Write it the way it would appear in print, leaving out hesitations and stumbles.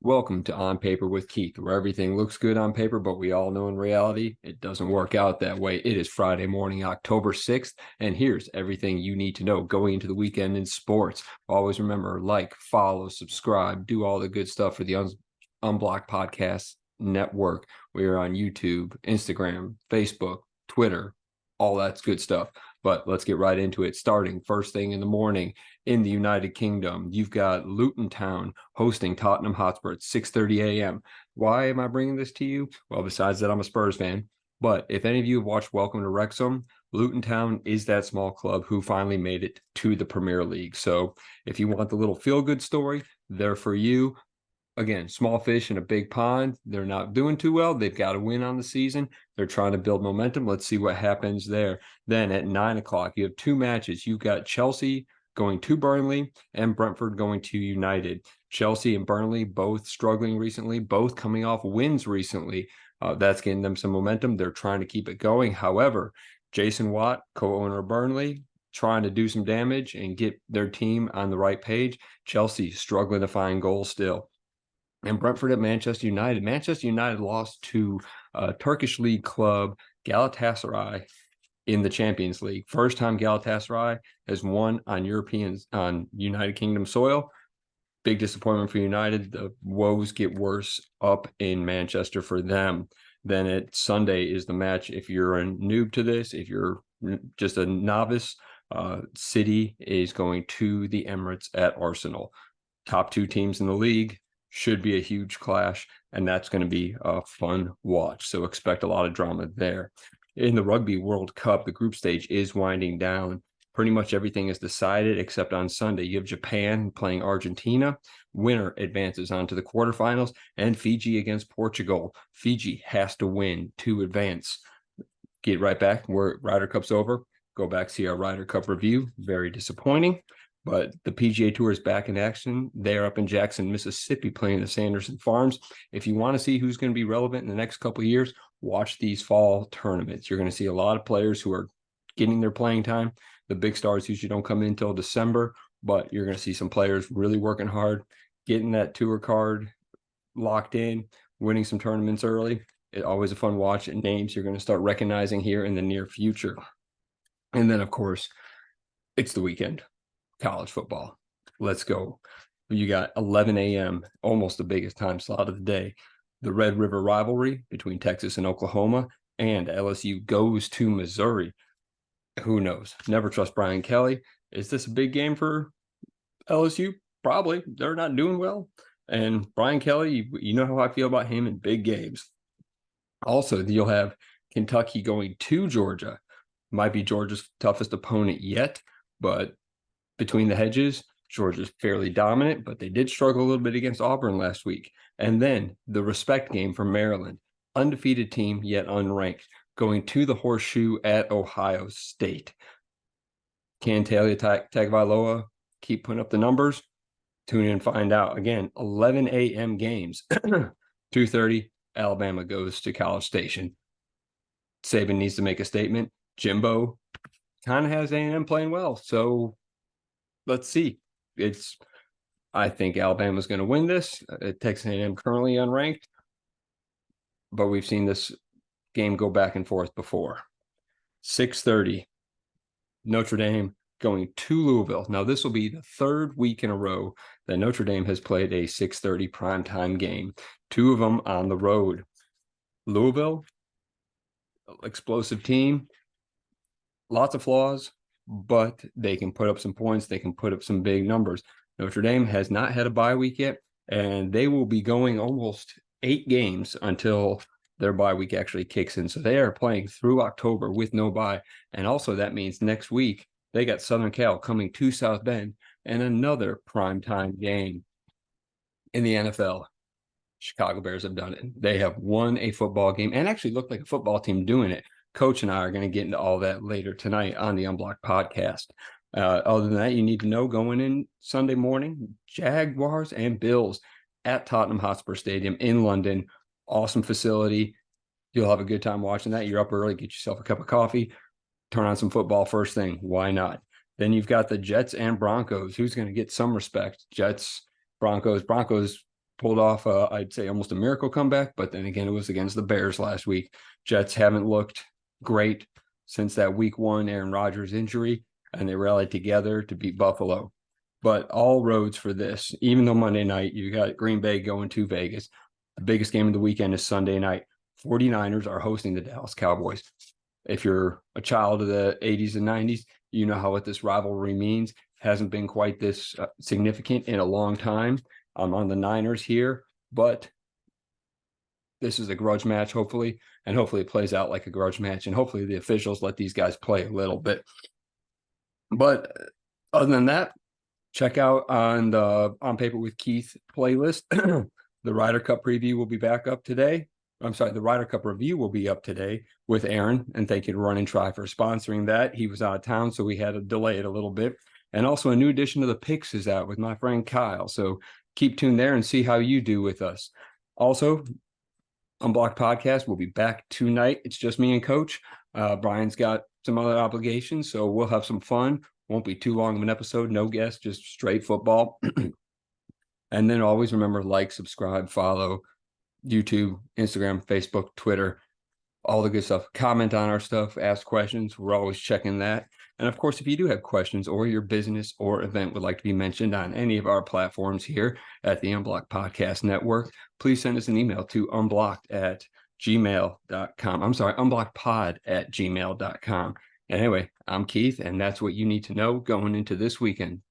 Welcome to On Paper with Keath, where everything looks good on paper, but we all know in reality it doesn't work out that way. It is Friday morning, October 6th, and here's everything you need to know going into the weekend in sports. Always remember, like, follow, subscribe, do all the good stuff for the Unblocked Podcast Network. We are on YouTube, Instagram, Facebook, Twitter, all that's good stuff. But let's get right into it. Starting first thing in the morning in the United Kingdom, you've got Luton Town hosting Tottenham Hotspur at 6:30 a.m. Why am I bringing this to you? Well, besides that, I'm a Spurs fan. But if any of you have watched Welcome to Wrexham, Luton Town is that small club who finally made it to the Premier League. So if you want the little feel-good story, they're for you. Again, small fish in a big pond. They're not doing too well. They've got to win on the season. They're trying to build momentum. Let's see what happens there. Then at 9 o'clock, you have two matches. You've got Chelsea going to Burnley and Brentford going to United. Chelsea and Burnley both struggling recently, both coming off wins recently. That's getting them some momentum. They're trying to keep it going. However, Jason Watt, co-owner of Burnley, trying to do some damage and get their team on the right page. Chelsea struggling to find goals still. And Brentford at Manchester United. Manchester United lost to Turkish league club Galatasaray in the Champions League. First time Galatasaray has won on United Kingdom soil. Big disappointment for United. The woes get worse up in Manchester for them. Then at Sunday is the match. If you're a noob to this, if you're just a novice, City is going to the Emirates at Arsenal. Top two teams in the league. Should be a huge clash, and that's going to be a fun watch. So expect a lot of drama there. In the Rugby World Cup, the group stage is winding down. Pretty much everything is decided except on Sunday. You have Japan playing Argentina. Winner advances on to the quarterfinals, and Fiji against Portugal. Fiji has to win to advance. Get right back where Ryder Cup's over. Go back, see our Ryder Cup review. Very disappointing. But the PGA Tour is back in action. They're up in Jackson, Mississippi, playing the Sanderson Farms. If you want to see who's going to be relevant in the next couple of years, watch these fall tournaments. You're going to see a lot of players who are getting their playing time. The big stars usually don't come in until December, but you're going to see some players really working hard, getting that tour card locked in, winning some tournaments early. It's always a fun watch, and names you're going to start recognizing here in the near future. And then, of course, it's the weekend. College football. Let's go. You got 11 a.m., almost the biggest time slot of the day. The Red River rivalry between Texas and Oklahoma, and LSU goes to Missouri. Who knows? Never trust Brian Kelly. Is this a big game for LSU? Probably. They're not doing well. And Brian Kelly, you know how I feel about him in big games. Also, you'll have Kentucky going to Georgia. Might be Georgia's toughest opponent yet, but between the hedges, Georgia's fairly dominant, but they did struggle a little bit against Auburn last week. And then the respect game for Maryland, undefeated team yet unranked, going to the Horseshoe at Ohio State. Can Talia Tagovailoa keep putting up the numbers? Tune in and find out. Again, 11 a.m. games. 2:30, Alabama goes to College Station. Saban needs to make a statement. Jimbo kind of has A&M playing well, so let's see. I think Alabama's going to win this. Texas A&M currently unranked, but we've seen this game go back and forth before. 6:30, Notre Dame going to Louisville. Now, this will be the third week in a row that Notre Dame has played a 6:30 primetime game. Two of them on the road. Louisville, explosive team, lots of flaws, but they can put up some points. They can put up some big numbers. Notre Dame has not had a bye week yet, and they will be going almost 8 games until their bye week actually kicks in. So they are playing through October with no bye. And also that means next week they got Southern Cal coming to South Bend and another primetime game. In the NFL, Chicago Bears have done it. They have won a football game and actually looked like a football team doing it. Coach and I are going to get into all that later tonight on the Unblocked podcast. Other than that, you need to know going in Sunday morning, Jaguars and Bills at Tottenham Hotspur Stadium in London. Awesome facility. You'll have a good time watching that. You're up early, get yourself a cup of coffee, turn on some football first thing. Why not? Then you've got the Jets and Broncos. Who's going to get some respect? Jets, Broncos. Broncos pulled off, I'd say, almost a miracle comeback. But then again, it was against the Bears last week. Jets haven't looked great since that week 1 Aaron Rodgers injury, and they rallied together to beat Buffalo. But all roads for this, even though Monday night you got Green Bay going to Vegas, the biggest game of the weekend is Sunday night. 49ers are hosting the Dallas Cowboys. If you're a child of the 80s and 90s, you know what this rivalry means. Hasn't been quite this significant in a long time. I'm on the Niners here, but this is a grudge match, hopefully, and hopefully it plays out like a grudge match, and hopefully the officials let these guys play a little bit. But other than that, check out on the On Paper with Keath playlist. The Ryder Cup preview will be back up today. I'm sorry, the Ryder Cup review will be up today with Aaron, and thank you to Run and Try for sponsoring that. He was out of town, so we had to delay it a little bit. And also a new edition of the Picks is out with my friend Kyle, so keep tuned there and see how you do with us. Also, Unblocked Podcast will be back tonight. It's just me and Coach. Brian's got some other obligations, so we'll have some fun. Won't be too long of an episode, no guests, just straight football. And then always remember, like, subscribe, follow YouTube, Instagram, Facebook, Twitter, all the good stuff. Comment on our stuff, ask questions. We're always checking that. And of course, if you do have questions or your business or event would like to be mentioned on any of our platforms here at the Unblocked Podcast Network, please send us an email to unblocked@gmail.com. I'm sorry, unblockedpod@gmail.com. Anyway, I'm Keith, and that's what you need to know going into this weekend.